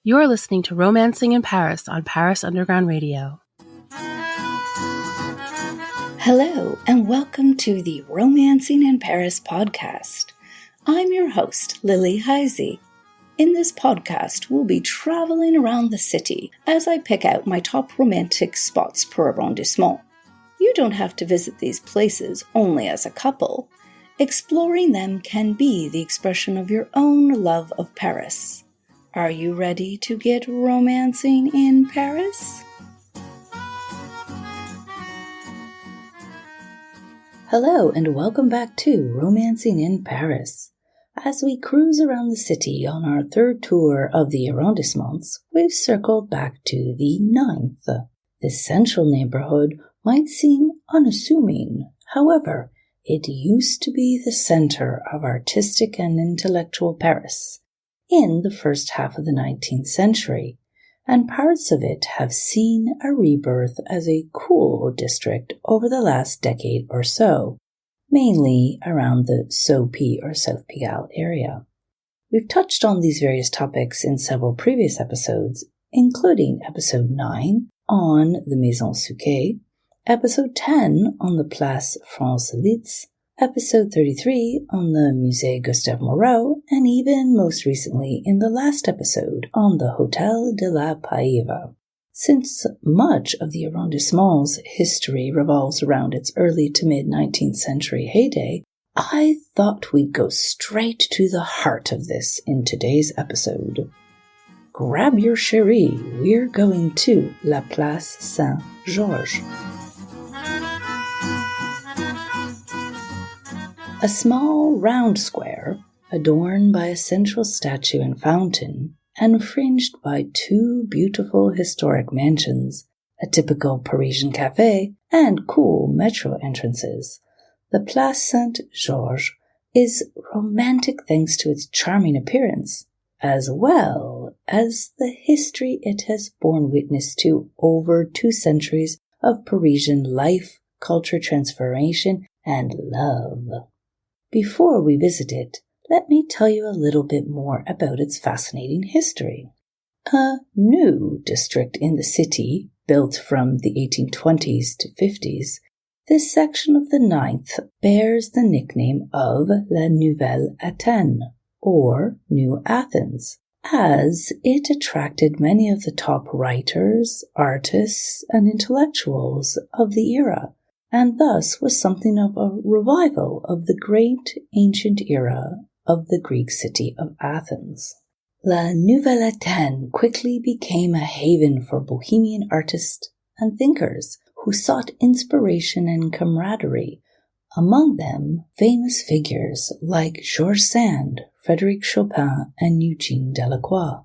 You're listening to Romancing in Paris on Paris Underground Radio. Hello, and welcome to the Romancing in Paris podcast. I'm your host, Lily Heise. In this podcast, we'll be traveling around the city as I pick out my top romantic spots per arrondissement. You don't have to visit these places only as a couple. Exploring them can be the expression of your own love of Paris. Are you ready to get romancing in Paris? Hello, and welcome back to Romancing in Paris. As we cruise around the city on our third tour of the arrondissements, we've circled back to the 9th. This central neighborhood might seem unassuming. However, it used to be the center of artistic and intellectual Paris in the first half of the 19th century, and parts of it have seen a rebirth as a cool district over the last decade or so, mainly around the Soapy or South Pigalle area. We've touched on these various topics in several previous episodes, including episode 9 on the Maison Souquet, episode 10 on the Place France-Liszt, episode 33 on the Musée Gustave Moreau, and even most recently in the last episode on the Hôtel de la Païve. Since much of the arrondissement's history revolves around its early to mid-19th century heyday, I thought we'd go straight to the heart of this in today's episode. Grab your chérie, we're going to La Place Saint-Georges. A small round square, adorned by a central statue and fountain, and fringed by two beautiful historic mansions, a typical Parisian café, and cool metro entrances. The Place Saint-Georges is romantic thanks to its charming appearance, as well as the history it has borne witness to over 2 centuries of Parisian life, culture transformation, and love. Before we visit it, let me tell you a little bit more about its fascinating history. A new district in the city, built from the 1820s to 50s, this section of the 9th bears the nickname of La Nouvelle-Athènes, or New Athens, as it attracted many of the top writers, artists, and intellectuals of the era, and thus was something of a revival of the great ancient era of the Greek city of Athens. La Nouvelle-Athènes quickly became a haven for bohemian artists and thinkers who sought inspiration and camaraderie, among them famous figures like Georges Sand, Frédéric Chopin, and Eugène Delacroix.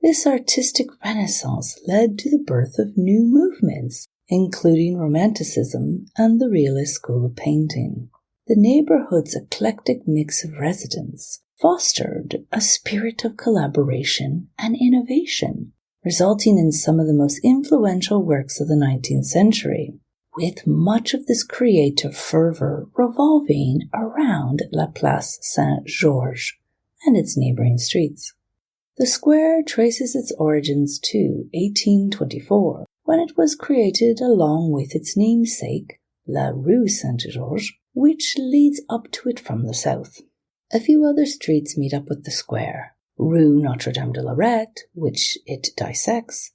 This artistic renaissance led to the birth of new movements, including Romanticism and the Realist school of painting. The neighborhood's eclectic mix of residents fostered a spirit of collaboration and innovation, resulting in some of the most influential works of the 19th century, with much of this creative fervor revolving around La Place Saint-Georges and its neighboring streets. The square traces its origins to 1824, when it was created along with its namesake, La Rue Saint-Georges, which leads up to it from the south. A few other streets meet up with the square: Rue Notre-Dame de Lorette, which it dissects,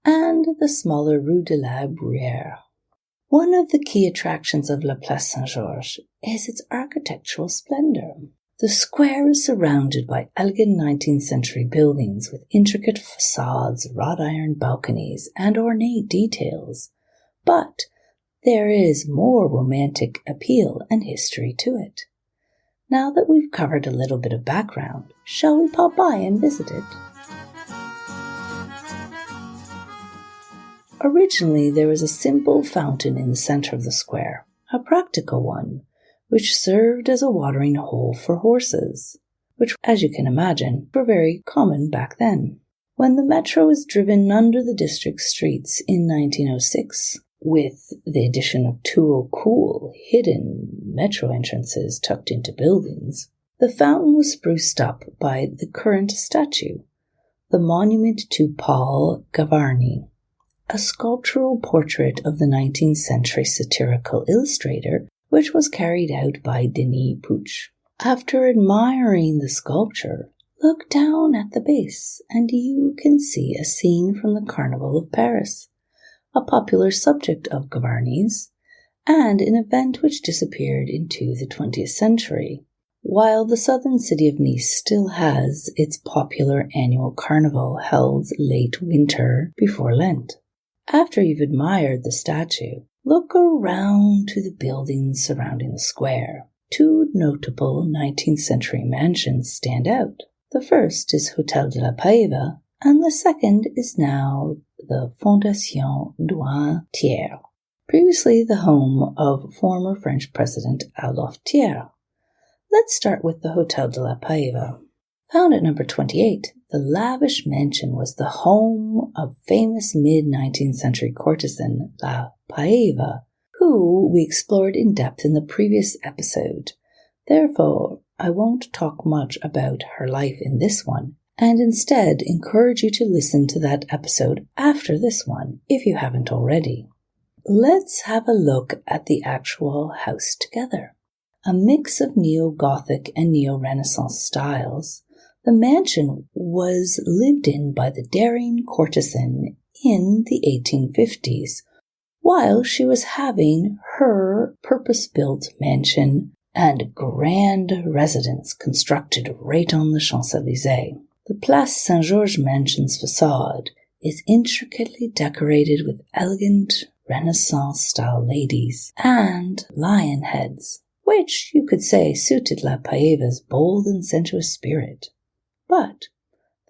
and the smaller Rue de la Bruyère. One of the key attractions of La Place Saint-Georges is its architectural splendor. The square is surrounded by elegant 19th century buildings with intricate facades, wrought iron balconies, and ornate details. But there is more romantic appeal and history to it. Now that we've covered a little bit of background, shall we pop by and visit it? Originally, there was a simple fountain in the center of the square, a practical one, which served as a watering hole for horses, which, as you can imagine, were very common back then. When the metro was driven under the district streets in 1906, with the addition of two cool, hidden metro entrances tucked into buildings, the fountain was spruced up by the current statue. the monument to Paul Gavarni, a sculptural portrait of the 19th century satirical illustrator, which was carried out by Denis Puch. After admiring the sculpture, look down at the base and you can see a scene from the Carnival of Paris, a popular subject of Gavarni's, and an event which disappeared into the 20th century. While the southern city of Nice still has its popular annual carnival held late winter before Lent. After you've admired the statue, look around to the buildings surrounding the square. Two notable 19th century mansions stand out. The first is Hôtel de la Païve, and the second is now the Fondation Douane Thiers, previously the home of former French President Adolphe Thiers. Let's start with the Hôtel de la Païve. Found at number 28, the lavish mansion was the home of famous mid-19th century courtesan La Païve, who we explored in depth in the previous episode. Therefore, I won't talk much about her life in this one, and instead encourage you to listen to that episode after this one, if you haven't already. Let's have a look at the actual house together. A mix of neo-Gothic and neo-Renaissance styles, the mansion was lived in by the daring courtesan in the 1850s, while she was having her purpose-built mansion and grand residence constructed right on the Champs-Élysées. The Place Saint-Georges mansion's facade is intricately decorated with elegant Renaissance-style ladies and lion heads, which you could say suited La Païve's bold and sensuous spirit. But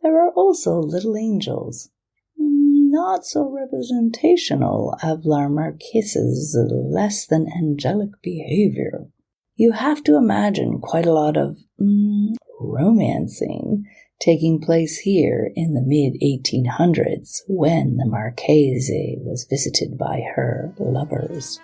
there are also little angels, not so representational of La Marquise's less than angelic behavior. You have to imagine quite a lot of romancing taking place here in the mid-1800s when the Marchese was visited by her lovers.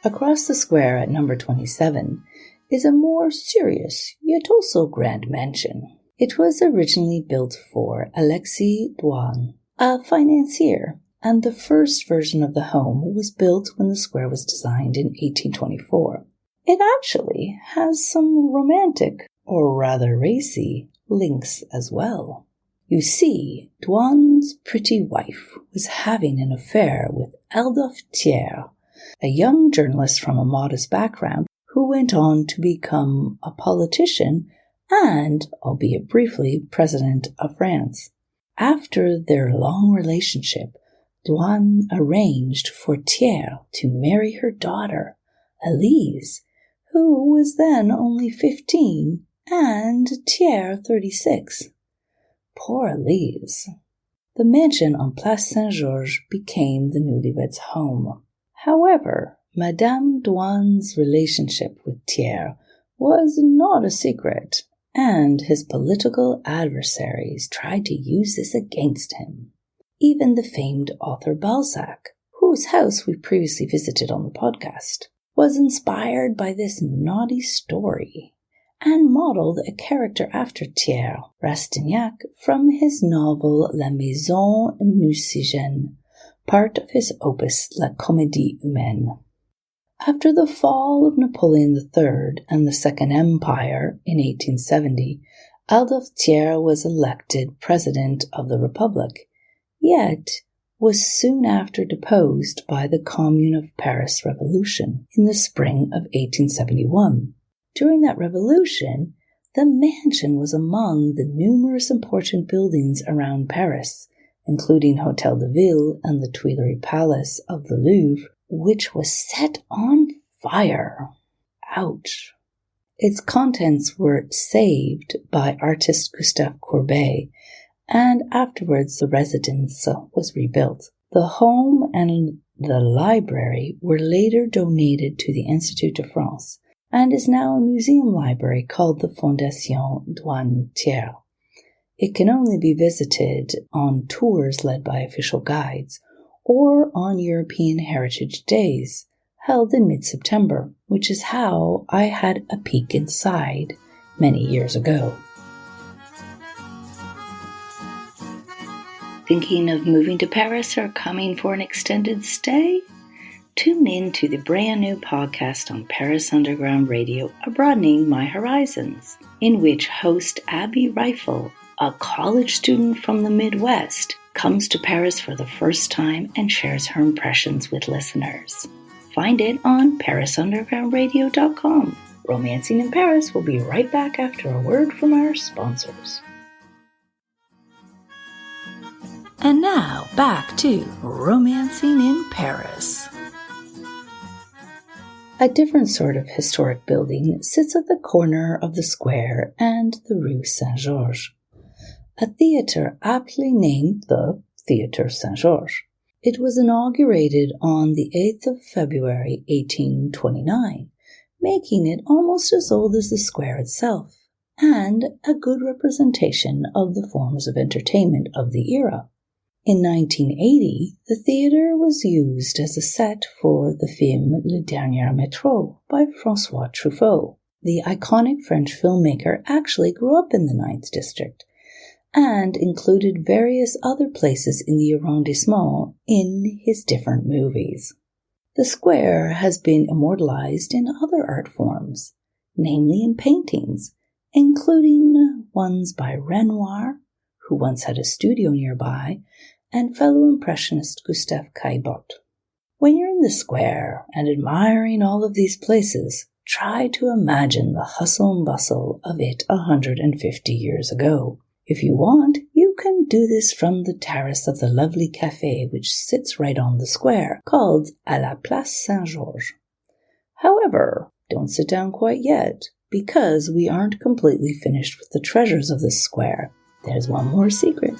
Across the square at number 27 is a more serious, yet also grand mansion. It was originally built for Alexis Douane, a financier, and the first version of the home was built when the square was designed in 1824. It actually has some romantic, or rather racy, links as well. You see, Douane's pretty wife was having an affair with Adolphe Thiers, a young journalist from a modest background who went on to become a politician and, albeit briefly, president of France. After their long relationship, Douane arranged for Thiers to marry her daughter, Heise, who was then only 15, and Thiers 36. Poor Heise. The mansion on Place Saint-Georges became the newlyweds' home. However, Madame Douane's relationship with Thiers was not a secret, and his political adversaries tried to use this against him. Even the famed author Balzac, whose house we previously visited on the podcast, was inspired by this naughty story and modeled a character after Thiers, Rastignac, from his novel La Maison Nucingen, part of his opus La Comédie Humaine. After the fall of Napoleon III and the Second Empire in 1870, Adolphe Thiers was elected President of the Republic, yet was soon after deposed by the Commune of Paris Revolution in the spring of 1871. During that revolution, the mansion was among the numerous important buildings around Paris, including Hôtel de Ville and the Tuileries Palace of the Louvre, which was set on fire. Ouch. Its contents were saved by artist Gustave Courbet, and afterwards the residence was rebuilt. The home and the library were later donated to the Institut de France, and is now a museum library called the Fondation Douane Thiers. It can only be visited on tours led by official guides, or on European Heritage Days. held in mid-September, which is how I had a peek inside many years ago. Thinking of moving to Paris or coming for an extended stay? Tune in to the brand new podcast on Paris Underground Radio, Broadening My Horizons, in which host Abby Rifle, a college student from the Midwest, comes to Paris for the first time and shares her impressions with listeners. Find it on ParisUndergroundRadio.com. Romancing in Paris will be right back after a word from our sponsors. And now, back to Romancing in Paris. A different sort of historic building sits at the corner of the square and the Rue Saint-Georges. A theatre aptly named the Theatre Saint-Georges. It was inaugurated on the 8th of February 1829, making it almost as old as the square itself, and a good representation of the forms of entertainment of the era. In 1980, the theatre was used as a set for the film Le Dernier Métro by François Truffaut. The iconic French filmmaker actually grew up in the 9th District and included various other places in the arrondissement in his different movies. The square has been immortalized in other art forms, namely in paintings, including ones by Renoir, who once had a studio nearby, and fellow impressionist Gustave Caillebotte. When you're in the square and admiring all of these places, try to imagine the hustle and bustle of it 150 years ago. If you want, you can do this from the terrace of the lovely café which sits right on the square, called à la Place Saint-Georges. However, don't sit down quite yet, because we aren't completely finished with the treasures of this square. There's one more secret.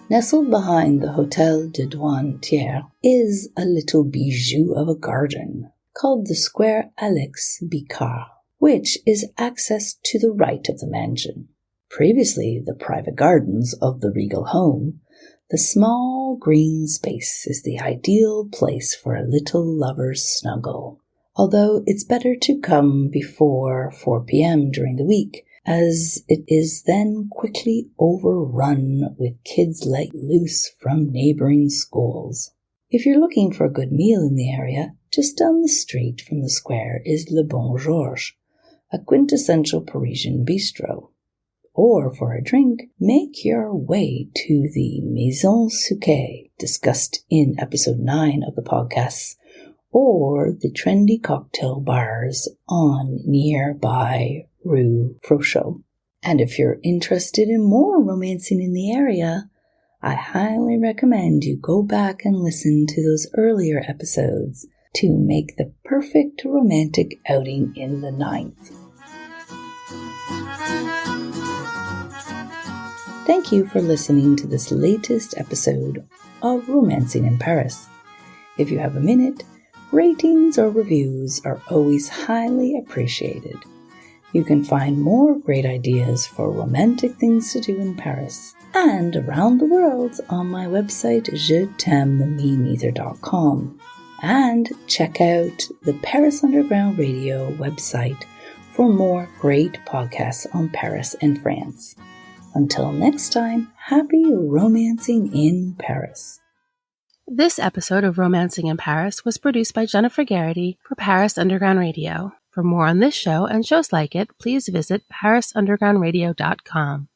Nestled behind the Hôtel de Douane-Thiers is a little bijou of a garden called the Square Alex Bicard, which is accessed to the right of the mansion. Previously the private gardens of the regal home, the small green space is the ideal place for a little lover's snuggle, although it's better to come before 4 p.m. during the week, as it is then quickly overrun with kids let loose from neighboring schools. If you're looking for a good meal in the area, just down the street from the square is Le Bon Georges, a quintessential Parisian bistro. Or for a drink, make your way to the Maison Sucrée, discussed in episode 9 of the podcast, or the trendy cocktail bars on nearby Rue Frochot. And if you're interested in more romancing in the area, I highly recommend you go back and listen to those earlier episodes to make the perfect romantic outing in the 9th. Thank you for listening to this latest episode of Romancing in Paris. If you have a minute, ratings or reviews are always highly appreciated. You can find more great ideas for romantic things to do in Paris and around the world on my website jetammeneither.com, and check out the Paris Underground Radio website for more great podcasts on Paris and France. Until next time, happy romancing in Paris. This episode of Romancing in Paris was produced by Jennifer Garrity for Paris Underground Radio. For more on this show and shows like it, please visit ParisUndergroundRadio.com.